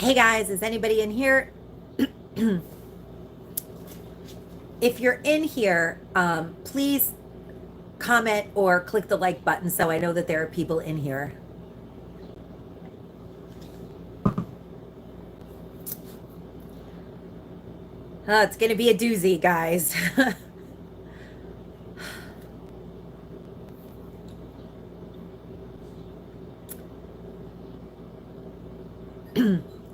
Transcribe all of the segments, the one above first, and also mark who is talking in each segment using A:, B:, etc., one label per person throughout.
A: Hey guys, is anybody in here? If you're in here, please comment or click the like button so I know that there are people in here. It's going to be a doozy, guys.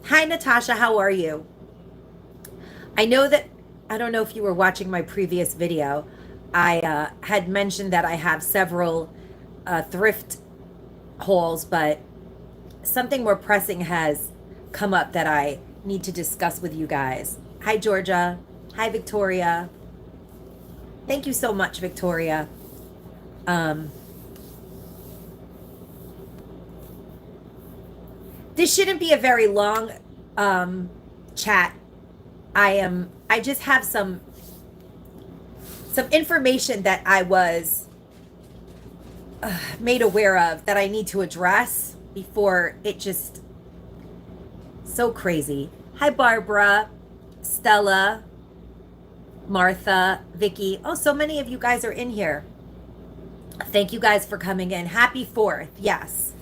A: Hi, Natasha. How are you? I don't know if you were watching my previous video. I had mentioned that I have several thrift hauls, but something more pressing has come up that I need to discuss with you guys. Hi, Georgia. Hi, Victoria. Thank you so much, Victoria. This shouldn't be a very long chat. I just have some information that I was made aware of that I need to address before it just so crazy. Hi, Barbara, Stella, Martha, Vicky. Oh, so many of you guys are in here. Thank you guys for coming in. Happy 4th. Yes.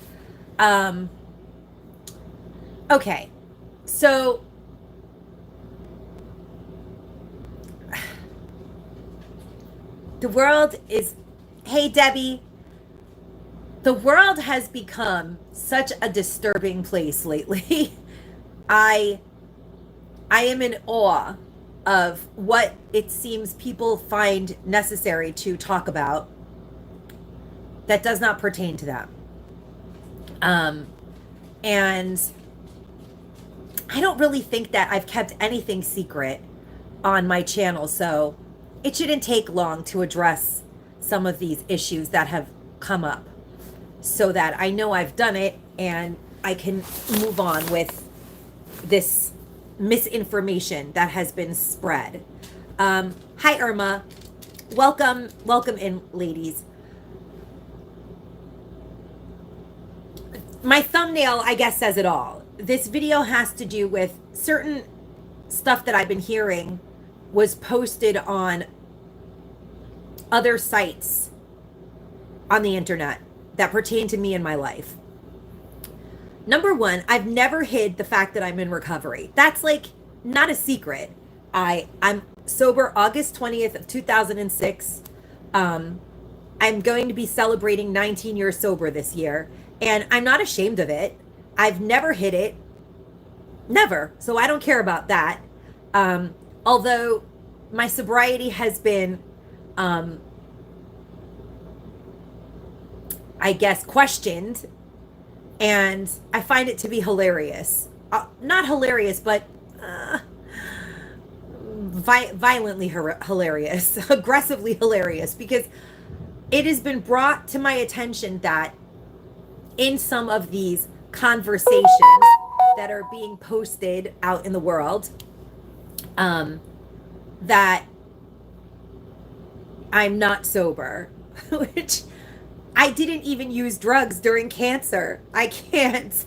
A: Okay. So the world is, hey, Debbie. The world has become such a disturbing place lately. I am in awe of what it seems people find necessary to talk about that does not pertain to them. And I don't really think that I've kept anything secret on my channel, so it shouldn't take long to address some of these issues that have come up so that I know I've done it and I can move on with this misinformation that has been spread. Hi, Irma. Welcome in, ladies. My thumbnail, I guess, says it all. This video has to do with certain stuff that I've been hearing was posted on other sites on the internet that pertain to me and my life. Number one, I've never hid the fact that I'm in recovery. That's like not a secret. I'm sober August 20th of 2006. I'm going to be celebrating 19 years sober this year, and I'm not ashamed of it. I've never hid it. Never. So I don't care about that. Although my sobriety has been, I guess, questioned, and I find it to be hilarious. Not hilarious, but violently hilarious, aggressively hilarious, because it has been brought to my attention that in some of these conversations that are being posted out in the world, that I'm not sober, which I didn't even use drugs during cancer. I can't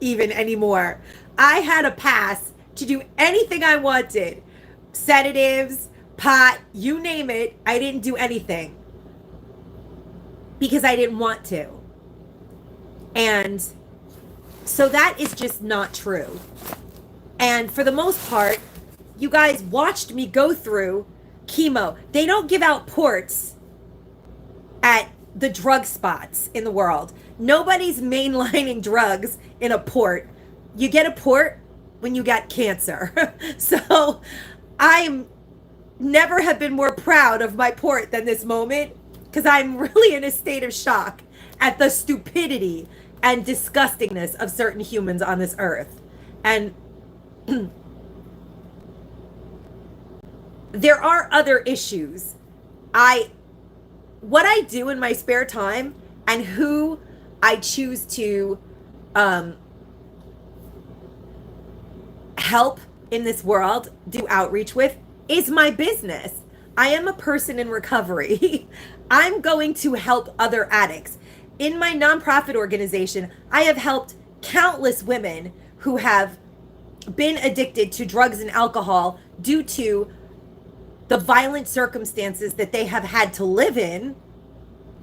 A: even anymore. I had a pass to do anything I wanted. Sedatives, pot, you name it. I didn't do anything because I didn't want to. And so that is just not true. And for the most part, you guys watched me go through chemo. They don't give out ports at the drug spots in the world. Nobody's mainlining drugs in a port. You get a port when you got cancer. So I'm never have been more proud of my port than this moment, because I'm really in a state of shock at the stupidity and disgustingness of certain humans on this earth. And there are other issues. What I do in my spare time and who I choose to help in this world, do outreach with, is my business. I am a person in recovery. I'm going to help other addicts. In my nonprofit organization, I have helped countless women who have been addicted to drugs and alcohol due to the violent circumstances that they have had to live in.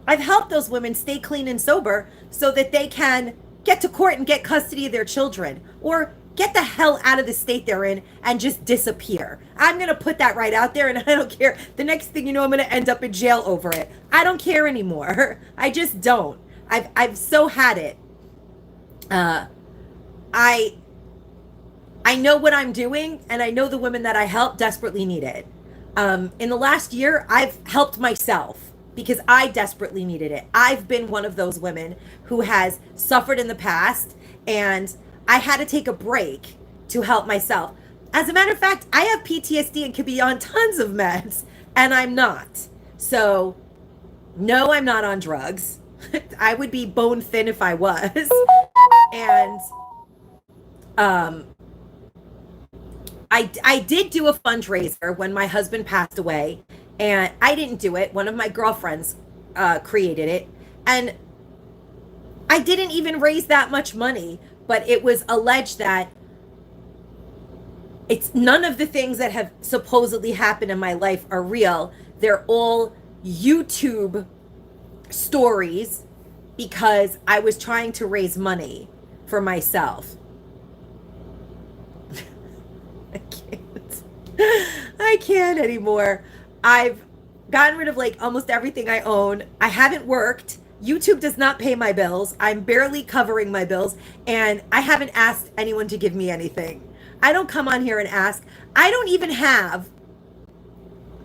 A: I've helped those women stay clean and sober so that they can get to court and get custody of their children, or get the hell out of the state they're in and just disappear. I'm going to put that right out there, and I don't care. The next thing you know, I'm going to end up in jail over it. I don't care anymore. I just don't. I've so had it. I know what I'm doing, and I know the women that I help desperately need it. In the last year, I've helped myself because I desperately needed it. I've been one of those women who has suffered in the past, and I had to take a break to help myself. As a matter of fact, I have PTSD and could be on tons of meds, and I'm not. So, no, I'm not on drugs. I would be bone thin if I was. And I did do a fundraiser when my husband passed away, and I didn't do it. One of my girlfriends created it, and I didn't even raise that much money, but it was alleged that it's none of the things that have supposedly happened in my life are real. They're all YouTube stories because I was trying to raise money for myself. I can't anymore. I've gotten rid of like almost everything I own. I haven't worked. YouTube does not pay my bills. I'm barely covering my bills, and I haven't asked anyone to give me anything. I don't come on here and ask. I don't even have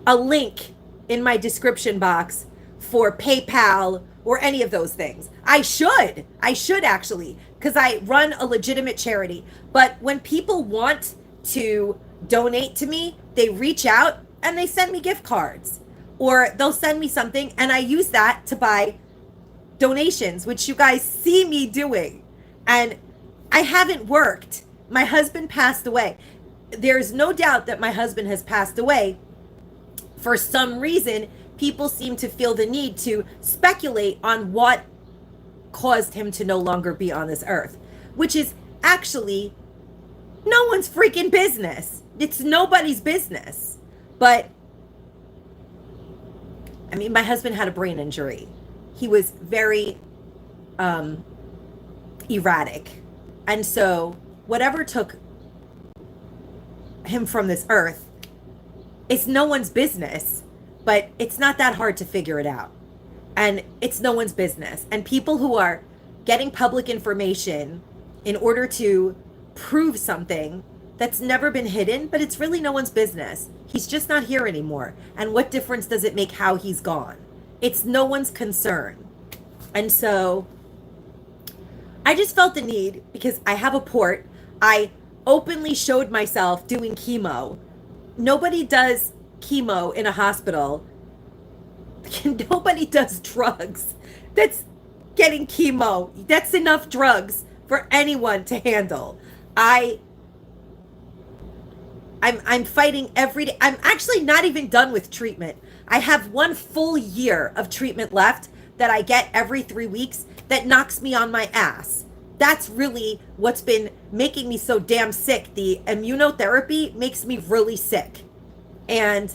A: a link in my description box for PayPal or any of those things. I should actually, because I run a legitimate charity. But when people want to donate to me, they reach out and they send me gift cards, or they'll send me something, and I use that to buy donations, which you guys see me doing. And I haven't worked. My husband passed away. There's no doubt that my husband has passed away. For some reason, people seem to feel the need to speculate on what caused him to no longer be on this earth, which is actually no one's freaking business. It's nobody's business. But I mean, my husband had a brain injury. He was very erratic. And so whatever took him from this earth, it's no one's business, but it's not that hard to figure it out. And it's no one's business. And people who are getting public information in order to prove something that's never been hidden, but it's really no one's business. He's just not here anymore. And what difference does it make how he's gone? It's no one's concern. And so I just felt the need, because I have a port. I openly showed myself doing chemo. Nobody does chemo in a hospital. Nobody does drugs. That's getting chemo. That's enough drugs for anyone to handle. I'm fighting every day. I'm actually not even done with treatment. I have 1 full year of treatment left that I get every 3 weeks that knocks me on my ass. That's really what's been making me so damn sick. The immunotherapy makes me really sick. And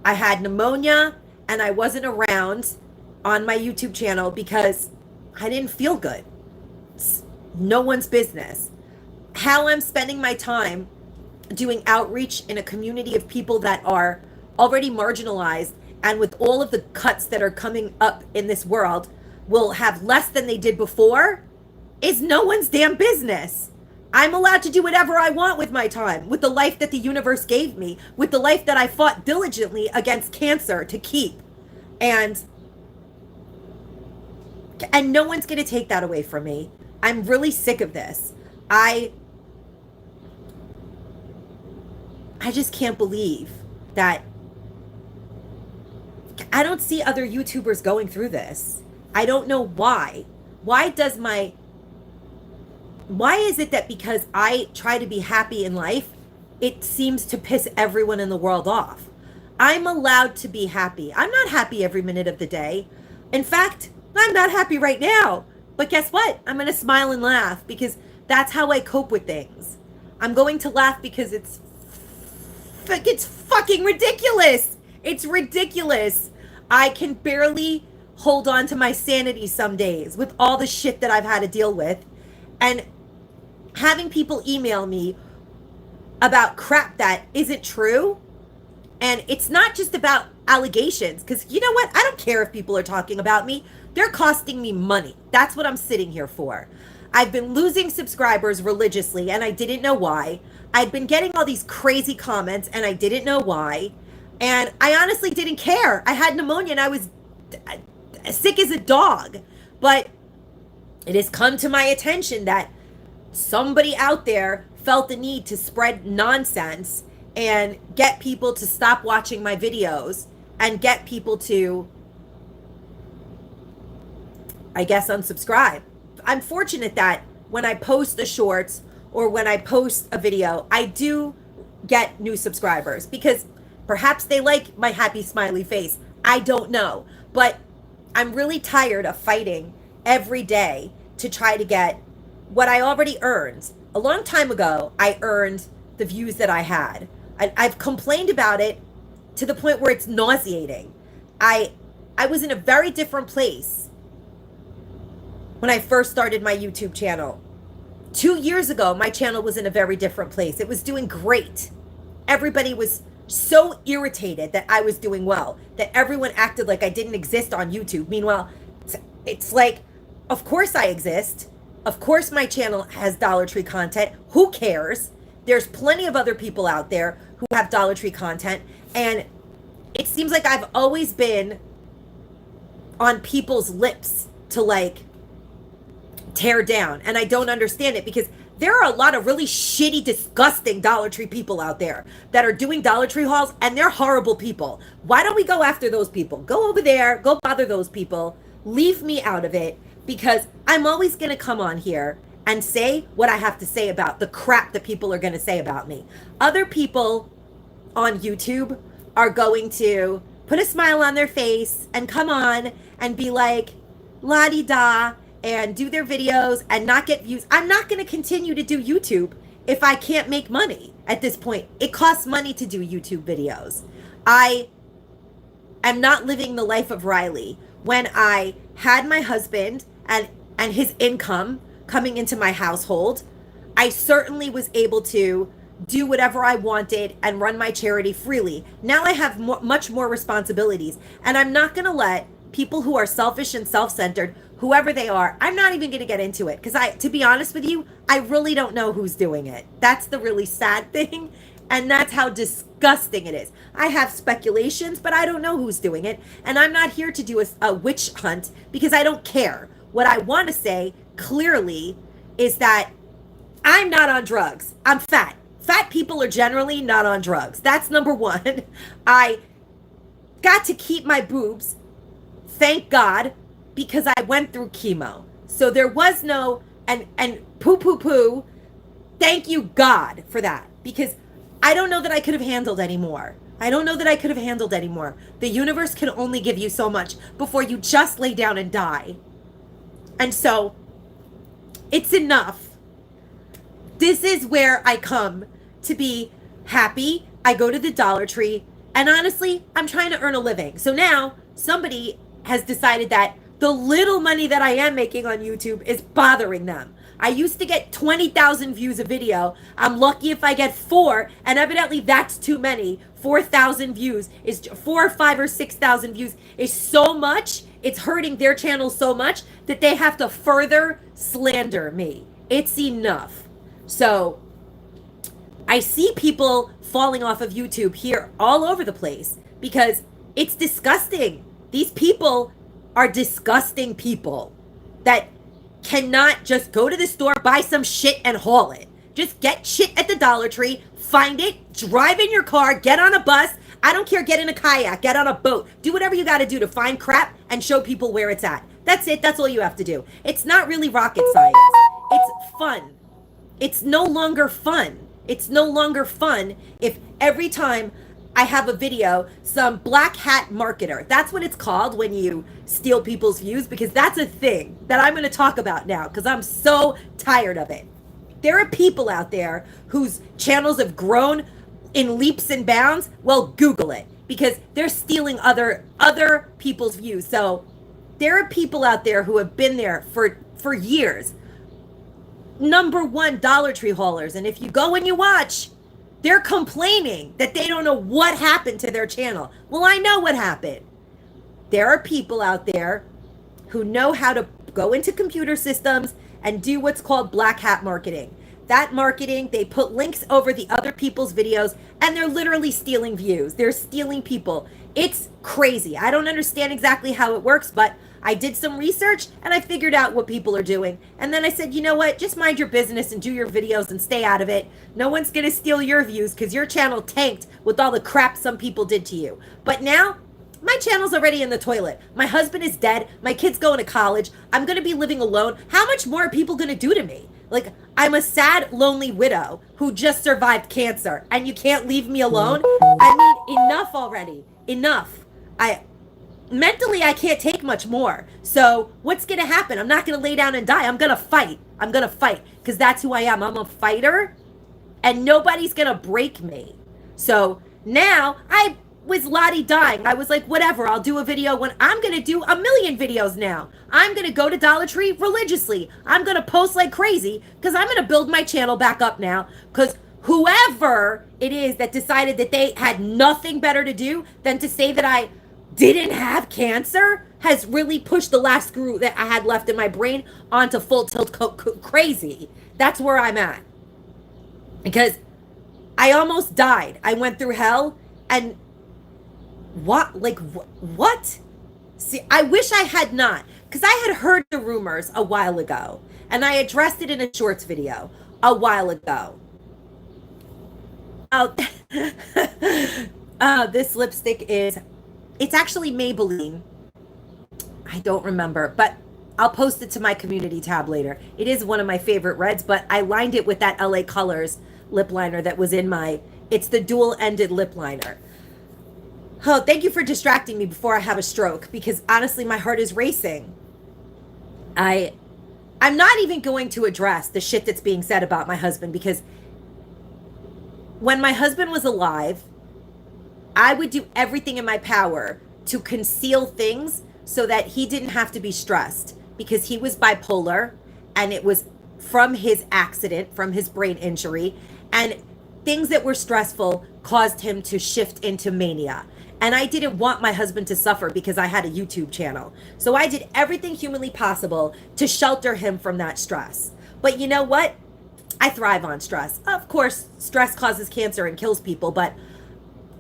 A: I had pneumonia, and I wasn't around on my YouTube channel because I didn't feel good. It's no one's business. How I'm spending my time doing outreach in a community of people that are already marginalized, and with all of the cuts that are coming up in this world will have less than they did before, is no one's damn business. I'm allowed to do whatever I want with my time, with the life that the universe gave me, with the life that I fought diligently against cancer to keep. And no one's going to take that away from me. I'm really sick of this. I just can't believe that I don't see other YouTubers going through this. I don't know why. Why is it that because I try to be happy in life, it seems to piss everyone in the world off? I'm allowed to be happy. I'm not happy every minute of the day. In fact, I'm not happy right now. But guess what? I'm going to smile and laugh because That's how I cope with things. I'm going to laugh because it's fucking ridiculous. It's ridiculous. I can barely hold on to my sanity some days with all the shit that I've had to deal with. And having people email me about crap that isn't true. And it's not just about allegations, because you know what? I don't care if people are talking about me. They're costing me money. That's what I'm sitting here for. I've been losing subscribers religiously, and I didn't know why. I'd been getting all these crazy comments, and I didn't know why. And I honestly didn't care. I had pneumonia, and I was sick as a dog. But it has come to my attention that somebody out there felt the need to spread nonsense and get people to stop watching my videos and get people to, I guess, unsubscribe. I'm fortunate that when I post the shorts or when I post a video, I do get new subscribers because perhaps they like my happy smiley face. I don't know. But I'm really tired of fighting every day to try to get what I already earned. A long time ago, I earned the views that I had. I've complained about it to the point where it's nauseating. I was in a very different place when I first started my YouTube channel. 2 years ago, my channel was in a very different place. It was doing great. Everybody was so irritated that I was doing well, that everyone acted like I didn't exist on YouTube. Meanwhile, it's like, of course I exist. Of course my channel has Dollar Tree content. Who cares? There's plenty of other people out there who have Dollar Tree content. And it seems like I've always been on people's lips to like tear down. And I don't understand it because there are a lot of really shitty, disgusting Dollar Tree people out there that are doing Dollar Tree hauls, and they're horrible people. Why don't we go after those people? Go over there, go bother those people. Leave me out of it, because I'm always going to come on here and say what I have to say about the crap that people are going to say about me. Other people on YouTube are going to put a smile on their face and come on and be like, la-di-da, and do their videos and not get views. I'm not going to continue to do YouTube if I can't make money at this point. It costs money to do YouTube videos. I am not living the life of Riley. When I had my husband and his income coming into my household, I certainly was able to do whatever I wanted and run my charity freely. Now I have much more responsibilities, and I'm not going to let people who are selfish and self-centered, whoever they are, I'm not even going to get into it, because to be honest with you, I really don't know who's doing it. That's the really sad thing, and that's how disgusting it is. I have speculations, but I don't know who's doing it, and I'm not here to do a witch hunt because I don't care. What I want to say clearly is that I'm not on drugs. I'm fat. Fat people are generally not on drugs. That's number one. I got to keep my boobs, thank God, because I went through chemo. So there was no, and poo. Thank you, God, for that. Because I don't know that I could have handled anymore. I don't know that I could have handled anymore. The universe can only give you so much before you just lay down and die. And so it's enough. This is where I come to be happy. I go to the Dollar Tree, and honestly, I'm trying to earn a living. So now somebody has decided that the little money that I am making on YouTube is bothering them. I used to get 20,000 views a video. I'm lucky if I get 4, and evidently that's too many. 4,000 views is 4 or 5 or 6,000 views is so much. It's hurting their channel so much that they have to further slander me. It's enough. So I see people falling off of YouTube here all over the place because it's disgusting. These people are disgusting people that cannot just go to the store, buy some shit and haul it. Just get shit at the Dollar Tree, find it, drive in your car, get on a bus. I don't care, get in a kayak, get on a boat. Do whatever you got to do to find crap and show people where it's at. That's it. That's all you have to do. It's not really rocket science. It's fun. It's no longer fun. It's no longer fun if every time I have a video, some black hat marketer, that's what it's called when you steal people's views, because that's a thing that I'm going to talk about now because I'm so tired of it. There are people out there whose channels have grown in leaps and bounds. Well, Google it, because they're stealing other people's views. So there are people out there who have been there for years. Number one Dollar Tree haulers. And if you go and you watch, they're complaining that they don't know what happened to their channel. Well, I know what happened. There are people out there who know how to go into computer systems and do what's called black hat marketing. That marketing, they put links over the other people's videos, and they're literally stealing views. They're stealing people. It's crazy. I don't understand exactly how it works, but I did some research and I figured out what people are doing. And then I said, you know what? Just mind your business and do your videos and stay out of it. No one's going to steal your views because your channel tanked with all the crap some people did to you. But now, my channel's already in the toilet. My husband is dead. My kid's going to college. I'm going to be living alone. How much more are people going to do to me? Like, I'm a sad, lonely widow who just survived cancer, and you can't leave me alone? I mean, enough already. Enough. Mentally, I can't take much more. So what's going to happen? I'm not going to lay down and die. I'm going to fight. I'm going to fight because that's who I am. I'm a fighter, and nobody's going to break me. So now I was Lottie dying. I was like, whatever, I'll do a video when I'm going to do 1 million videos now. I'm going to go to Dollar Tree religiously. I'm going to post like crazy because I'm going to build my channel back up now, because whoever it is that decided that they had nothing better to do than to say that I didn't have cancer has really pushed the last screw that I had left in my brain onto full tilt crazy. That's where I'm at. Because I almost died. I went through hell, and what? See, I wish I had not, because I had heard the rumors a while ago, and I addressed it in a shorts video a while ago. Oh, this lipstick it's actually Maybelline. I don't remember, but I'll post it to my community tab later. It is one of my favorite reds, but I lined it with that LA Colors lip liner that was in it's the dual-ended lip liner. Oh, thank you for distracting me before I have a stroke, because honestly, my heart is racing. I'm not even going to address the shit that's being said about my husband, because when my husband was alive, I would do everything in my power to conceal things so that he didn't have to be stressed, because he was bipolar, and it was from his accident, from his brain injury, and things that were stressful caused him to shift into mania. And I didn't want my husband to suffer because I had a YouTube channel. So I did everything humanly possible to shelter him from that stress. But you know what? I thrive on stress. Of course, stress causes cancer and kills people, but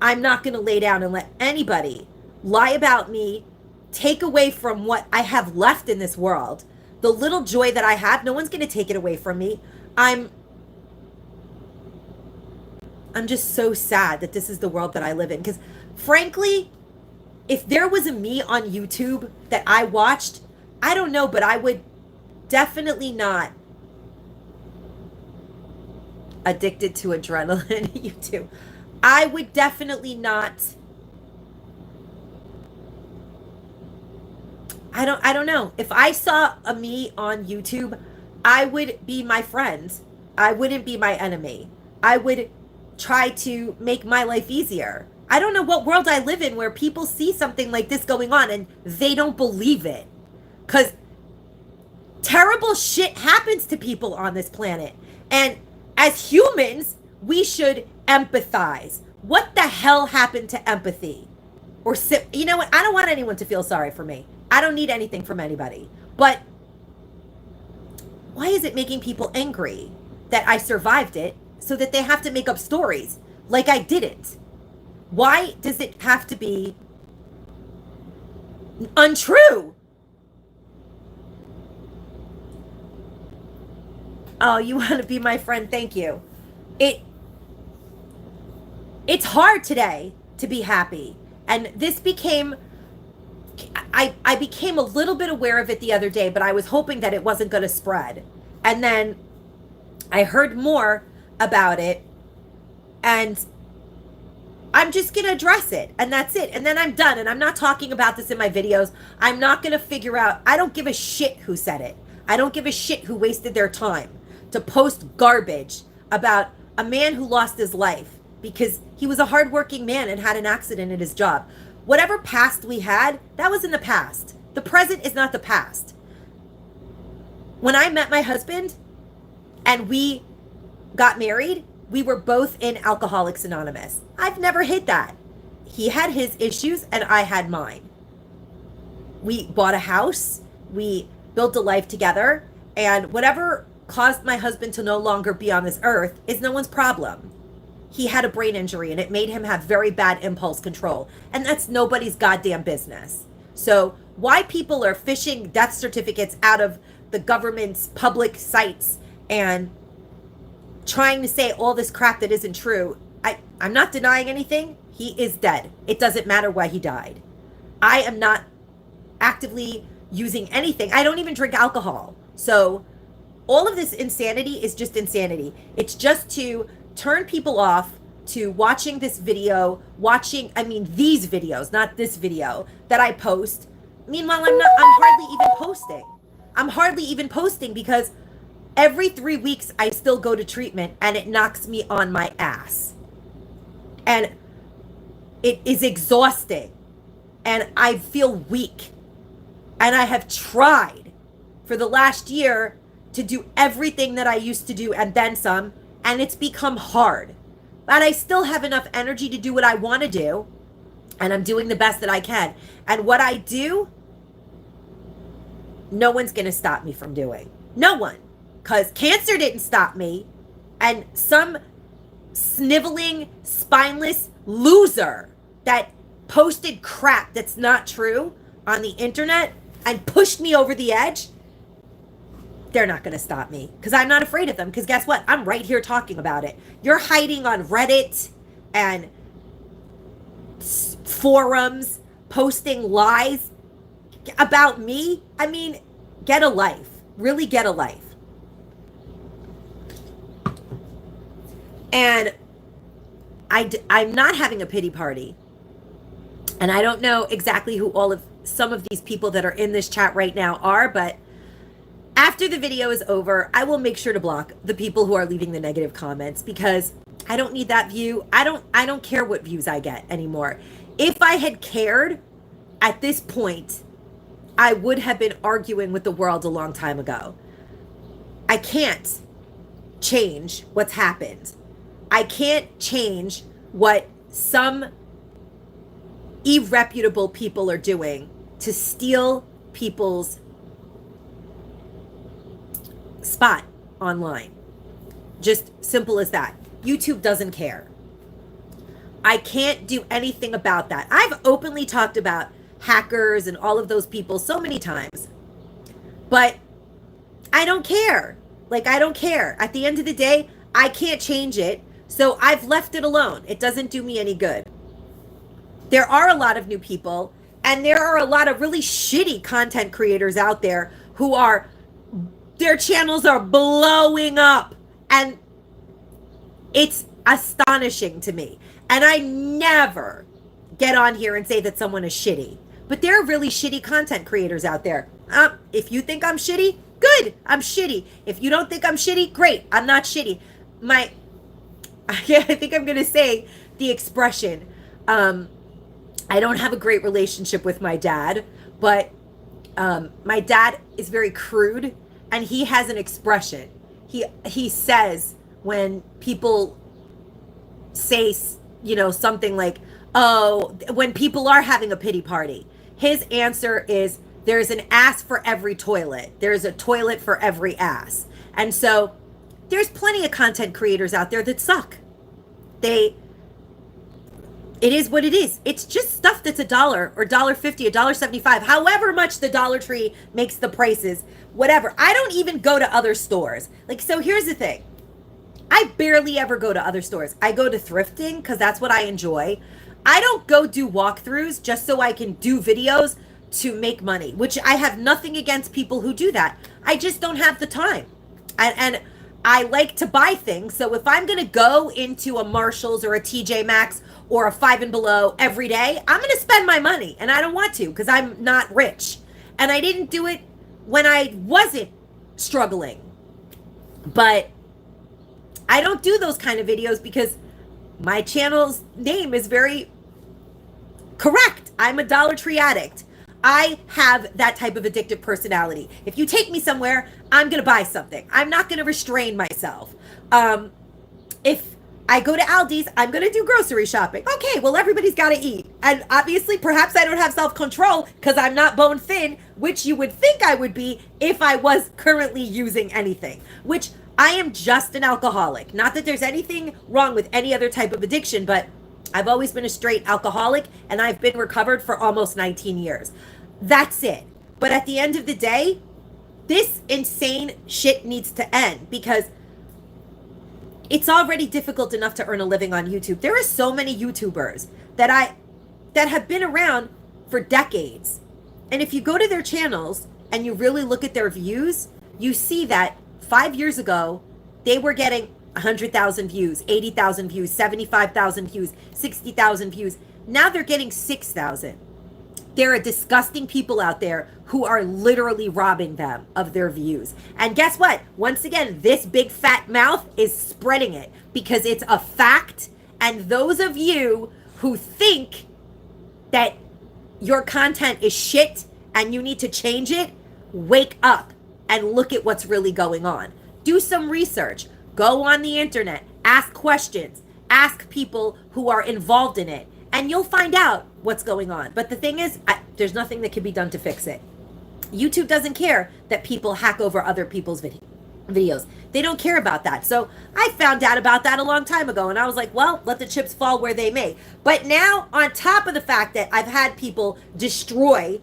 A: I'm not going to lay down and let anybody lie about me, take away from what I have left in this world. The little joy that I have, no one's going to take it away from me. I'm just so sad that this is the world that I live in, because frankly, if there was a me on YouTube that I watched, I don't know, but I would definitely not. Addicted to adrenaline, YouTube. I would definitely not. I don't know. If I saw a me on YouTube, I would be my friend. I wouldn't be my enemy. I would try to make my life easier. I don't know what world I live in where people see something like this going on and they don't believe it. Because terrible shit happens to people on this planet. And as humans, we should empathize. What the hell happened to empathy? Or, you know what? I don't want anyone to feel sorry for me. I don't need anything from anybody. But why is it making people angry that I survived it so that they have to make up stories like I didn't? Why does it have to be untrue? Oh, you want to be my friend? Thank you. It's hard today to be happy. And this became, I became a little bit aware of it the other day, but I was hoping that it wasn't going to spread. And then I heard more about it, and I'm just going to address it, and that's it. And then I'm done, and I'm not talking about this in my videos. I'm not going to figure out, I don't give a shit who said it. I don't give a shit who wasted their time. to post garbage about a man who lost his life because he was a hardworking man and had an accident at his job. Whatever past we had, that was in the past. The present is not the past. When I met my husband and we got married, we were both in Alcoholics Anonymous. I've never hid that. He had his issues and I had mine. We bought a house, we built a life together, and whatever caused my husband to no longer be on this earth is no one's problem. He had a brain injury and it made him have very bad impulse control, and that's nobody's goddamn business. So why people are fishing death certificates out of the government's public sites and trying to say all this crap that isn't true, I'm not denying anything. He is dead. It doesn't matter why he died. I am not actively using anything. I don't even drink alcohol. So all of this insanity is just insanity. It's just to turn people off to watching this video, these videos, not this video that I post. Meanwhile, I'm hardly even posting because every 3 weeks I still go to treatment and it knocks me on my ass. And it is exhausting. And I feel weak. And I have tried for the last year to do everything that I used to do and then some, and it's become hard. But I still have enough energy to do what I want to do, and I'm doing the best that I can. And what I do, no one's going to stop me from doing. No one. Because cancer didn't stop me, and some sniveling, spineless loser that posted crap that's not true on the internet and pushed me over the edge, they're not going to stop me because I'm not afraid of them. Because guess what? I'm right here talking about it. You're hiding on Reddit and forums, posting lies about me. I mean, get a life. Really get a life. And I'm not having a pity party. And I don't know exactly who some of these people that are in this chat right now are, but after the video is over, I will make sure to block the people who are leaving the negative comments because I don't need that view. I don't care what views I get anymore. If I had cared at this point, I would have been arguing with the world a long time ago. I can't change what's happened. I can't change what some irreputable people are doing to steal people's spot online. Just simple as that. YouTube doesn't care. I can't do anything about that. I've openly talked about hackers and all of those people so many times, but I don't care. I don't care. At the end of the day, I can't change it, so I've left it alone. It doesn't do me any good. There are a lot of new people, and there are a lot of really shitty content creators out there who their channels are blowing up, and it's astonishing to me. And I never get on here and say that someone is shitty, but there are really shitty content creators out there. If you think I'm shitty, good, I'm shitty. If you don't think I'm shitty, great, I'm not shitty. I think I'm gonna say the expression, I don't have a great relationship with my dad, but my dad is very crude, and he has an expression. He says when people say, something like, oh, when people are having a pity party, his answer is, there's an ass for every toilet. There's a toilet for every ass. And so there's plenty of content creators out there that suck. It is what it is. It's just stuff that's $1 or $1.50, $1.75, however much the Dollar Tree makes the prices, whatever. I don't even go to other stores. So here's the thing. I barely ever go to other stores. I go to thrifting because that's what I enjoy. I don't go do walkthroughs just so I can do videos to make money, which I have nothing against people who do that. I just don't have the time. And I like to buy things. So if I'm going to go into a Marshall's or a TJ Maxx or a Five and Below every day, I'm going to spend my money, and I don't want to because I'm not rich. And I didn't do it when I wasn't struggling. But I don't do those kind of videos because my channel's name is very correct. I'm a Dollar Tree addict. I have that type of addictive personality. If you take me somewhere, I'm going to buy something. I'm not going to restrain myself. If I go to Aldi's, I'm going to do grocery shopping. Okay, well, everybody's got to eat. And obviously, perhaps I don't have self-control because I'm not bone thin, which you would think I would be if I was currently using anything, which I am just an alcoholic. Not that there's anything wrong with any other type of addiction, but I've always been a straight alcoholic and I've been recovered for almost 19 years. That's it. But at the end of the day, this insane shit needs to end because it's already difficult enough to earn a living on YouTube. There are so many YouTubers that have been around for decades. And if you go to their channels and you really look at their views, you see that 5 years ago, they were getting 100,000 views, 80,000 views, 75,000 views, 60,000 views. Now they're getting 6,000. There are disgusting people out there who are literally robbing them of their views. And guess what? Once again, this big fat mouth is spreading it because it's a fact. And those of you who think that your content is shit and you need to change it, wake up and look at what's really going on. Do some research. Go on the internet. Ask questions. Ask people who are involved in it. And you'll find out what's going on. But the thing is, there's nothing that can be done to fix it. YouTube doesn't care that people hack over other people's videos. They don't care about that. So I found out about that a long time ago. And I was like, well, let the chips fall where they may. But now, on top of the fact that I've had people destroy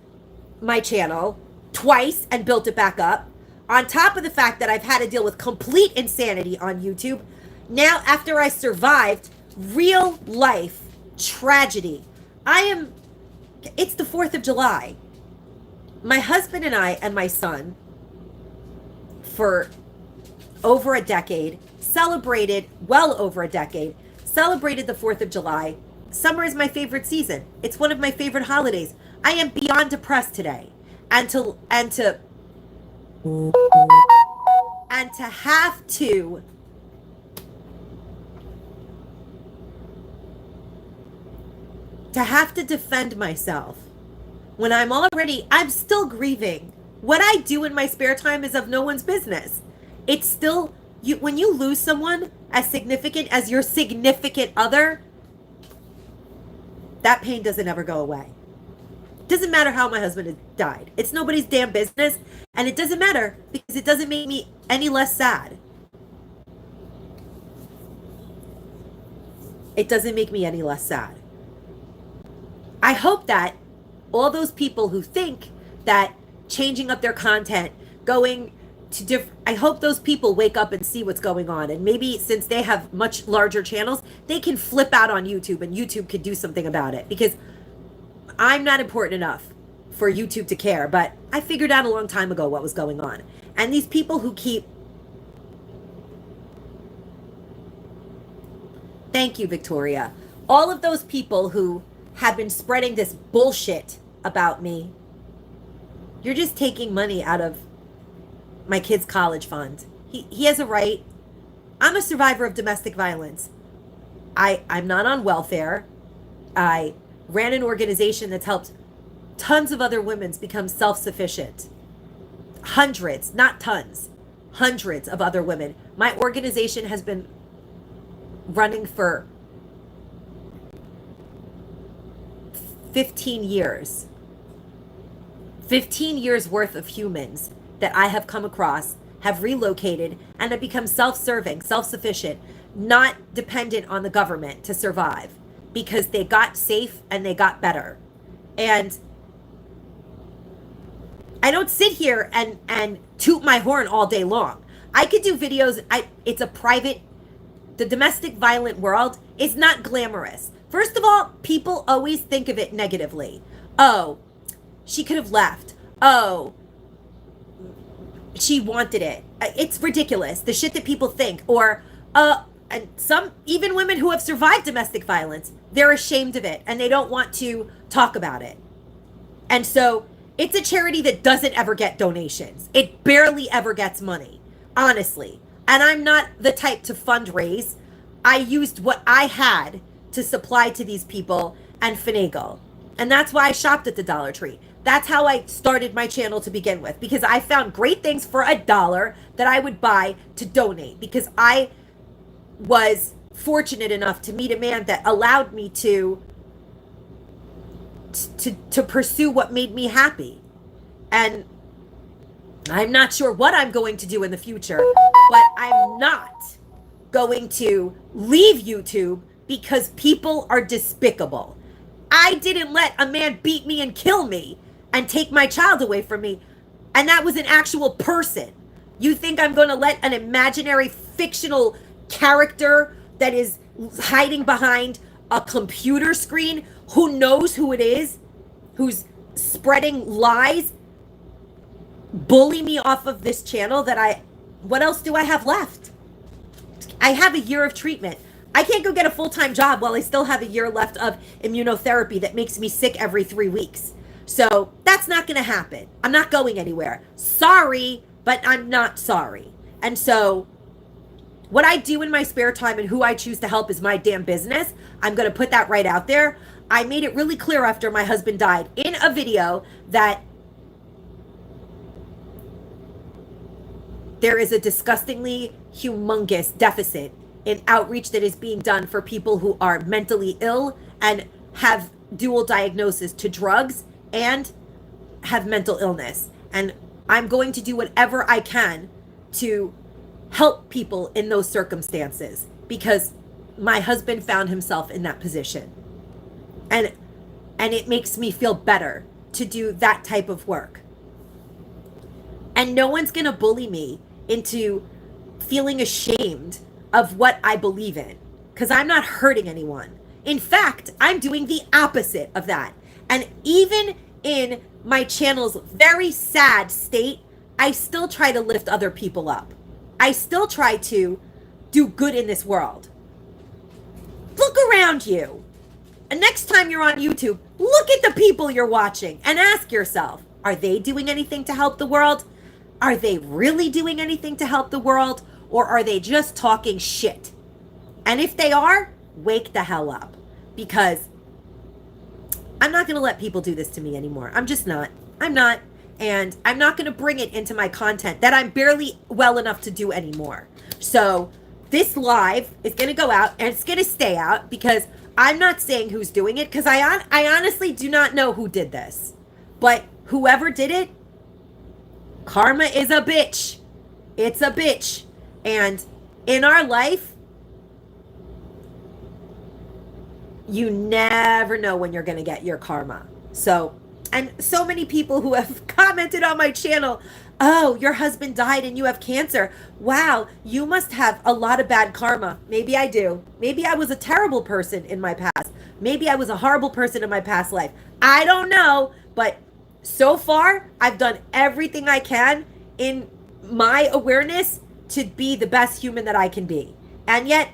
A: my channel twice and built it back up, on top of the fact that I've had to deal with complete insanity on YouTube, now after I survived real life tragedy, it's the 4th of July. My husband and I and my son, for over a decade, well over a decade, celebrated the 4th of July. Summer is my favorite season. It's one of my favorite holidays. I am beyond depressed today. And to have to defend myself when I'm still grieving. What I do in my spare time is of no one's business. It's still, when you lose someone as significant as your significant other, that pain doesn't ever go away. It doesn't matter how my husband has died. It's nobody's damn business, and it doesn't matter because it doesn't make me any less sad. It doesn't make me any less sad. I hope that all those people who think that changing up their content, going to I hope those people wake up and see what's going on. And maybe since they have much larger channels, they can flip out on YouTube and YouTube could do something about it. Because I'm not important enough for YouTube to care. But I figured out a long time ago what was going on. And these people who keep... Thank you, Victoria. All of those people who have been spreading this bullshit about me, you're just taking money out of my kid's college fund. He has a right. I'm a survivor of domestic violence. I'm not on welfare. I ran an organization that's helped tons of other women become self-sufficient. Hundreds, not tons, hundreds of other women. My organization has been running for 15 years. 15 years worth of humans that I have come across have relocated and have become self-serving, self-sufficient, not dependent on the government to survive because they got safe and they got better. And I don't sit here and toot my horn all day long. I could do videos. It's a private, the domestic violent world is not glamorous. First of all, people always think of it negatively. Oh, she could have left. Oh, she wanted it. It's ridiculous. The shit that people think. Or, and some, even women who have survived domestic violence, they're ashamed of it and they don't want to talk about it. And so it's a charity that doesn't ever get donations. It barely ever gets money. Honestly, And I'm not the type to fundraise. I used what I had to supply to these people and finagle. And that's why I shopped at the Dollar Tree. That's how I started my channel to begin with, because I found great things for $1 that I would buy to donate, because I was fortunate enough to meet a man that allowed me to pursue what made me happy. And I'm not sure what I'm going to do in the future, but I'm not going to leave YouTube because people are despicable. I didn't let a man beat me and kill me and take my child away from me, and that was an actual person. You think I'm going to let an imaginary fictional character that is hiding behind a computer screen, who knows who it is, who's spreading lies, bully me off of this channel? What else do I have left? I have a year of treatment. I can't go get a full-time job while I still have a year left of immunotherapy that makes me sick every 3 weeks. So that's not going to happen. I'm not going anywhere. Sorry, but I'm not sorry. And so what I do in my spare time and who I choose to help is my damn business. I'm going to put that right out there. I made it really clear after my husband died in a video that there is a disgustingly humongous deficit in outreach that is being done for people who are mentally ill and have dual diagnosis to drugs and have mental illness. And I'm going to do whatever I can to help people in those circumstances, because my husband found himself in that position. And it makes me feel better to do that type of work. And no one's going to bully me into feeling ashamed of what I believe in, because I'm not hurting anyone. In fact, I'm doing the opposite of that. And even in my channel's very sad state, I still try to lift other people up. I still try to do good in this world. Look around you. And next time you're on YouTube, look at the people you're watching and ask yourself, are they doing anything to help the world? Are they really doing anything to help the world? Or are they just talking shit? And if they are, wake the hell up. Because I'm not going to let people do this to me anymore. I'm just not. I'm not. And I'm not going to bring it into my content that I'm barely well enough to do anymore. So this live is going to go out, and it's going to stay out, because I'm not saying who's doing it, because I honestly do not know who did this. But whoever did it, karma is a bitch. It's a bitch. And in our life, you never know when you're going to get your karma. So, and so many people who have commented on my channel, oh, your husband died and you have cancer. Wow, you must have a lot of bad karma. Maybe I do. Maybe I was a terrible person in my past. Maybe I was a horrible person in my past life. I don't know, but so far, I've done everything I can in my awareness to be the best human that I can be. And yet,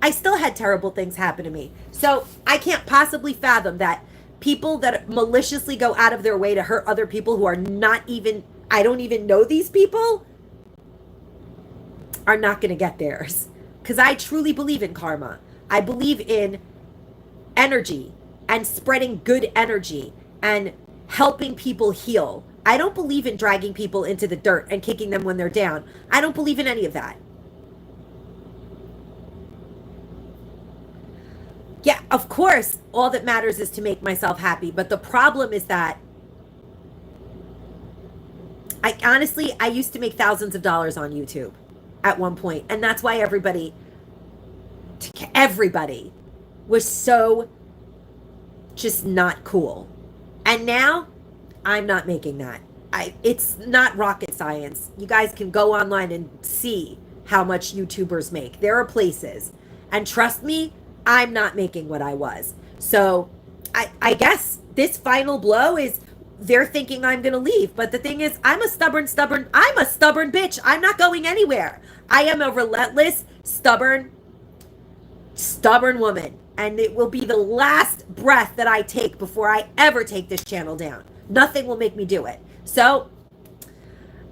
A: I still had terrible things happen to me. So I can't possibly fathom that people that maliciously go out of their way to hurt other people who are not even, I don't even know these people, are not going to get theirs. Because I truly believe in karma. I believe in energy and spreading good energy and helping people heal. I don't believe in dragging people into the dirt and kicking them when they're down. I don't believe in any of that. Yeah, of course, all that matters is to make myself happy. But the problem is that I used to make thousands of dollars on YouTube at one point. And that's why everybody was so just not cool. And now I'm not making that. It's not rocket science. You guys can go online and see how much YouTubers make. There are places. And trust me, I'm not making what I was. So I guess this final blow is they're thinking I'm going to leave. But the thing is, I'm a stubborn bitch. I'm not going anywhere. I am a relentless, stubborn woman. And it will be the last breath that I take before I ever take this channel down. Nothing will make me do it. So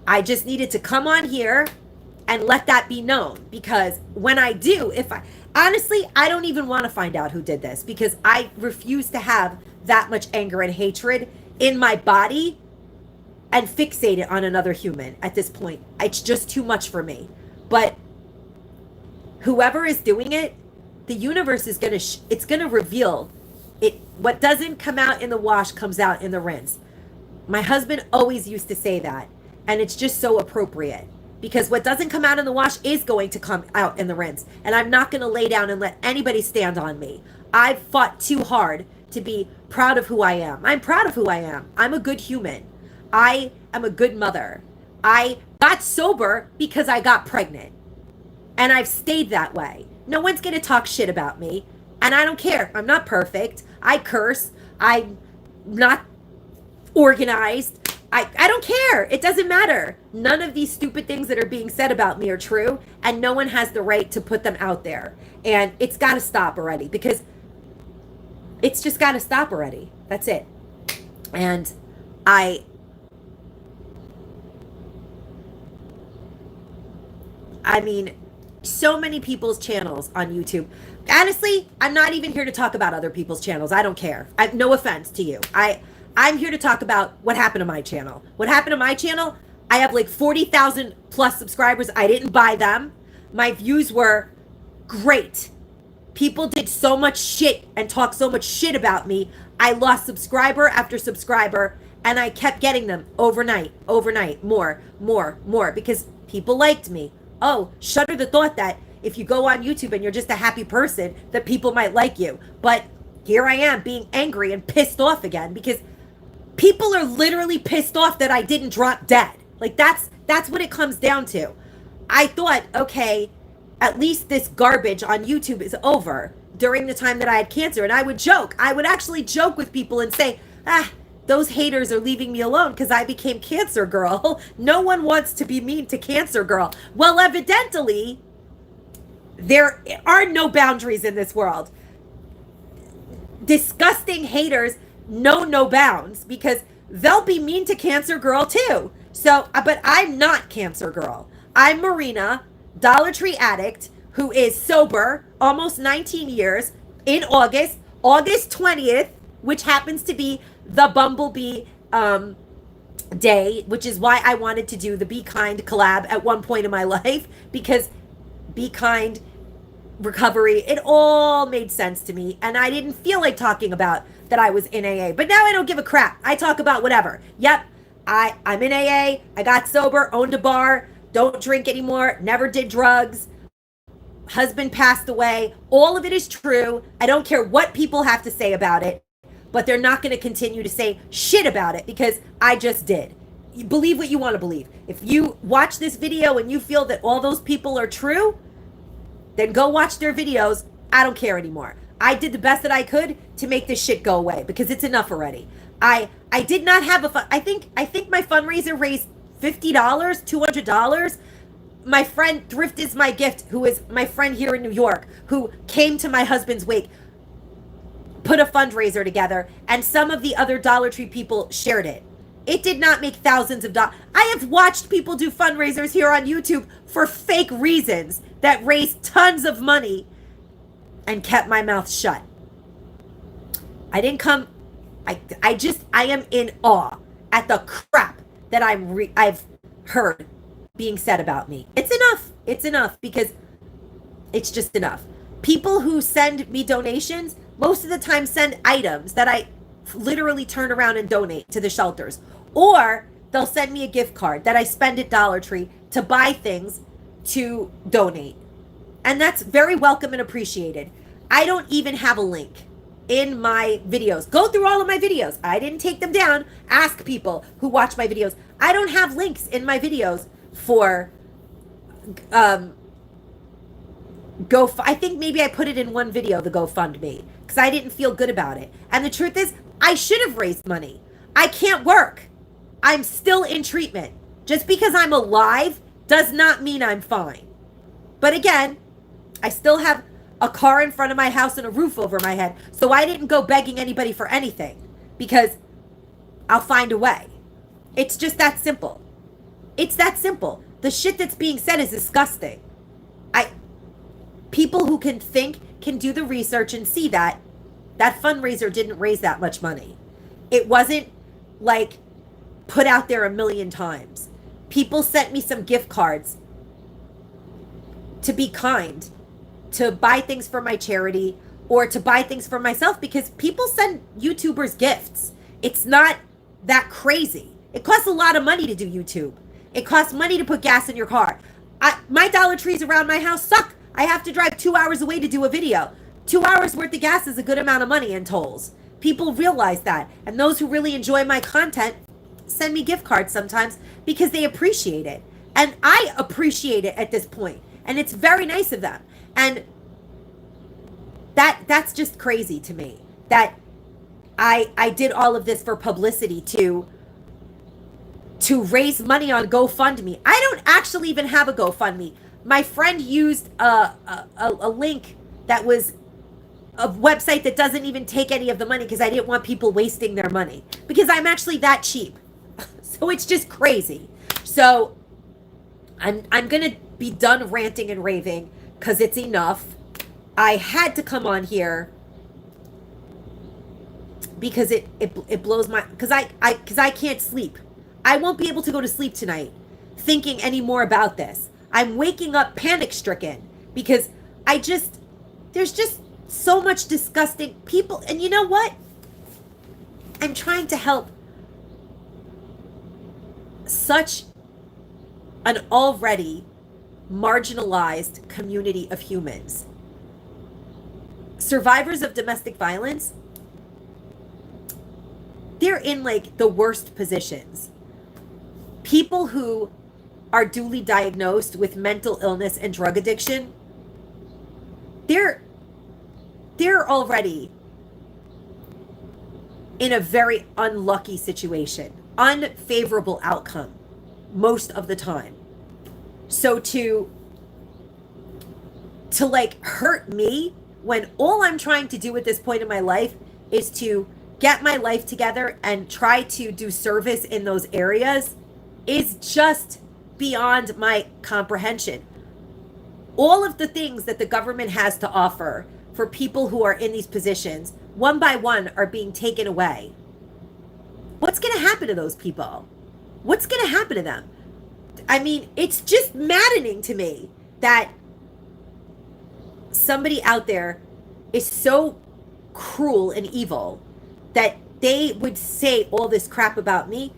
A: I just needed to come on here and let that be known, because when I do, honestly, I don't even want to find out who did this, because I refuse to have that much anger and hatred in my body and fixate it on another human at this point. It's just too much for me. But whoever is doing it, the universe is going to it's going to reveal it. What doesn't come out in the wash comes out in the rinse. My husband always used to say that, and it's just so appropriate, because what doesn't come out in the wash is going to come out in the rinse, and I'm not going to lay down and let anybody stand on me. I've fought too hard to be proud of who I am. I'm proud of who I am. I'm a good human. I am a good mother. I got sober because I got pregnant, and I've stayed that way. No one's going to talk shit about me, and I don't care. I'm not perfect. I curse. I'm not organized. I don't care. It doesn't matter. None of these stupid things that are being said about me are true, and no one has the right to put them out there. And it's got to stop already, because it's just got to stop already. That's it. And I mean, so many people's channels on YouTube. Honestly, I'm not even here to talk about other people's channels. I don't care. No offense to you. I'm here to talk about what happened to my channel. What happened to my channel? I have like 40,000 plus subscribers. I didn't buy them. My views were great. People did so much shit and talked so much shit about me. I lost subscriber after subscriber, and I kept getting them overnight, more, because people liked me. Oh, shudder the thought that if you go on YouTube and you're just a happy person, that people might like you. But here I am being angry and pissed off again, because people are literally pissed off that I didn't drop dead. Like, that's what it comes down to. I thought, okay, at least this garbage on YouTube is over during the time that I had cancer. And I would joke. I would actually joke with people and say, those haters are leaving me alone because I became Cancer Girl. No one wants to be mean to Cancer Girl. Well, evidently, there are no boundaries in this world. Disgusting haters know no bounds, because they'll be mean to Cancer Girl too. So, but I'm not Cancer Girl. I'm Marina, Dollar Tree addict, who is sober almost 19 years in August 20th, which happens to be the Bumblebee day, which is why I wanted to do the Be Kind collab at one point in my life, because Be Kind, recovery, it all made sense to me, and I didn't feel like talking about that I was in AA. But now I don't give a crap. I talk about whatever. Yep, I'm in AA. I got sober, owned a bar, don't drink anymore, never did drugs. Husband passed away. All of it is true. I don't care what people have to say about it, but they're not going to continue to say shit about it, because I just did. You believe what you want to believe. If you watch this video and you feel that all those people are true, then go watch their videos. I don't care anymore. I did the best that I could to make this shit go away, because it's enough already. I did not have I think my fundraiser raised $50, $200. My friend Thrift is My Gift, who is my friend here in New York, who came to my husband's wake, put a fundraiser together, and some of the other Dollar Tree people shared it. It did not make thousands of dollars. I have watched people do fundraisers here on YouTube for fake reasons that raised tons of money and kept my mouth shut. I didn't come. I am in awe at the crap that I've heard being said about me. It's enough. It's enough, because it's just enough. People who send me donations most of the time send items that I literally turn around and donate to the shelters, or they'll send me a gift card that I spend at Dollar Tree to buy things to donate. And that's very welcome and appreciated. I don't even have a link in my videos. Go through all of my videos. I didn't take them down. Ask people who watch my videos. I don't have links in my videos for I think maybe I put it in one video, the GoFundMe, because I didn't feel good about it. And the truth is, I should have raised money. I can't work. I'm still in treatment. Just because I'm alive does not mean I'm fine. But again, I still have a car in front of my house and a roof over my head. So I didn't go begging anybody for anything, because I'll find a way. It's just that simple. It's that simple. The shit that's being said is disgusting. People who can think can do the research and see that fundraiser didn't raise that much money. It wasn't like put out there a million times. People sent me some gift cards to be kind, to buy things for my charity, or to buy things for myself, because people send YouTubers gifts. It's not that crazy. It costs a lot of money to do YouTube. It costs money to put gas in your car. My Dollar Trees around my house suck. I have to drive 2 hours away to do a video. 2 hours worth of gas is a good amount of money in tolls. People realize that. And those who really enjoy my content send me gift cards sometimes because they appreciate it. And I appreciate it at this point. And it's very nice of them. And that's just crazy to me. That I did all of this for publicity to raise money on GoFundMe. I don't actually even have a GoFundMe. My friend used a link that was a website that doesn't even take any of the money because I didn't want people wasting their money, because I'm actually that cheap. So it's just crazy. So I'm going to be done ranting and raving because it's enough. I had to come on here because it blows my, because I can't sleep. I won't be able to go to sleep tonight thinking any more about this. I'm waking up panic stricken because there's just so much disgusting people. And you know what? I'm trying to help such an already marginalized community of humans. Survivors of domestic violence, they're in like the worst positions. People who are duly diagnosed with mental illness and drug addiction, they're already in a very unlucky situation, unfavorable outcome most of the time. So to like hurt me when all I'm trying to do at this point in my life is to get my life together and try to do service in those areas is just beyond my comprehension. All of the things that the government has to offer for people who are in these positions, one by one, are being taken away. What's going to happen to those people? What's going to happen to them? I mean, it's just maddening to me that somebody out there is so cruel and evil that they would say all this crap about me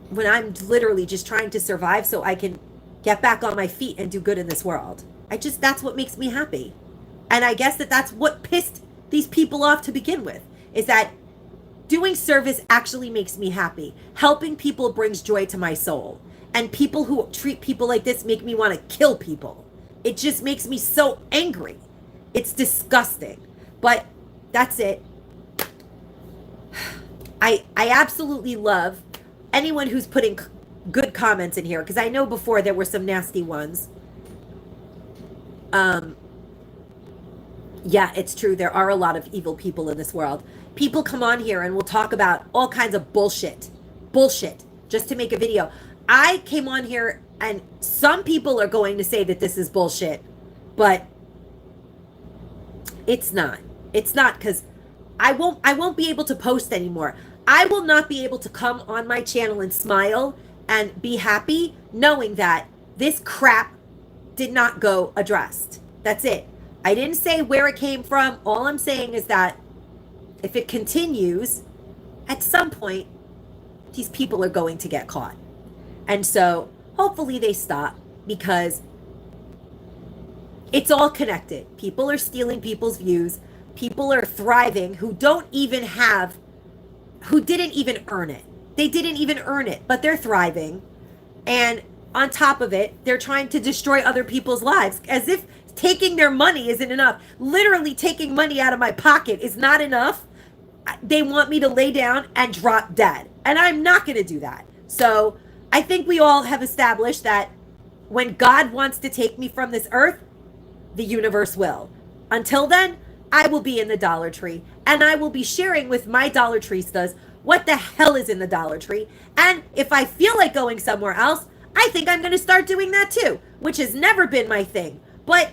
A: when I'm literally just trying to survive so I can get back on my feet and do good in this world. That's what makes me happy. And I guess that's what pissed these people off to begin with, is that doing service actually makes me happy. Helping people brings joy to my soul. And people who treat people like this make me want to kill people. It just makes me so angry. It's disgusting. But that's it. I absolutely love anyone who's putting good comments in here, because I know before there were some nasty ones. Yeah, it's true. There are a lot of evil people in this world. People come on here and will talk about all kinds of bullshit, just to make a video. I came on here and some people are going to say that this is bullshit, but it's not. It's not, because I won't be able to post anymore. I will not be able to come on my channel and smile and be happy knowing that this crap did not go addressed. That's it. I didn't say where it came from. All I'm saying is that if it continues, at some point, these people are going to get caught. And so hopefully they stop, because it's all connected. People are stealing people's views. People are thriving who didn't even earn it. They didn't even earn it, but they're thriving. And on top of it, they're trying to destroy other people's lives, as if taking their money isn't enough. Literally taking money out of my pocket is not enough. They want me to lay down and drop dead. And I'm not going to do that. So I think we all have established that when God wants to take me from this earth, the universe will. Until then, I will be in the Dollar Tree, and I will be sharing with my Dollar Treestas what the hell is in the Dollar Tree. And if I feel like going somewhere else, I think I'm going to start doing that too, which has never been my thing. But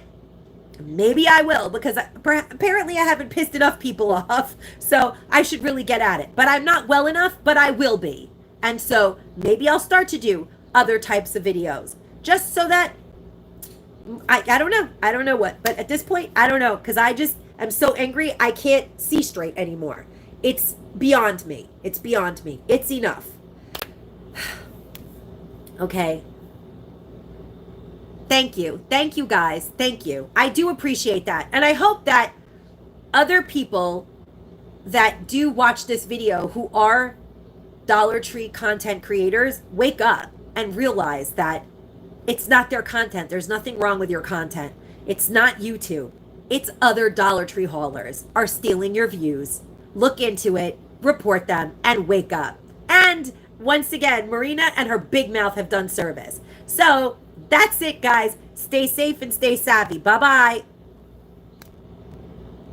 A: maybe I will, because apparently I haven't pissed enough people off. So I should really get at it. But I'm not well enough, but I will be. And so maybe I'll start to do other types of videos, just so that I don't know. I don't know what. But at this point, I don't know, because I just am so angry I can't see straight anymore. It's beyond me. It's beyond me. It's enough. Okay. Thank you. Thank you, guys. Thank you. I do appreciate that. And I hope that other people that do watch this video who are Dollar Tree content creators wake up and realize that it's not their content. There's nothing wrong with your content. It's not YouTube. It's other Dollar Tree haulers are stealing your views. Look into it, report them, and wake up. And once again, Marina and her big mouth have done service. So that's it, guys. Stay safe and stay savvy. Bye-bye.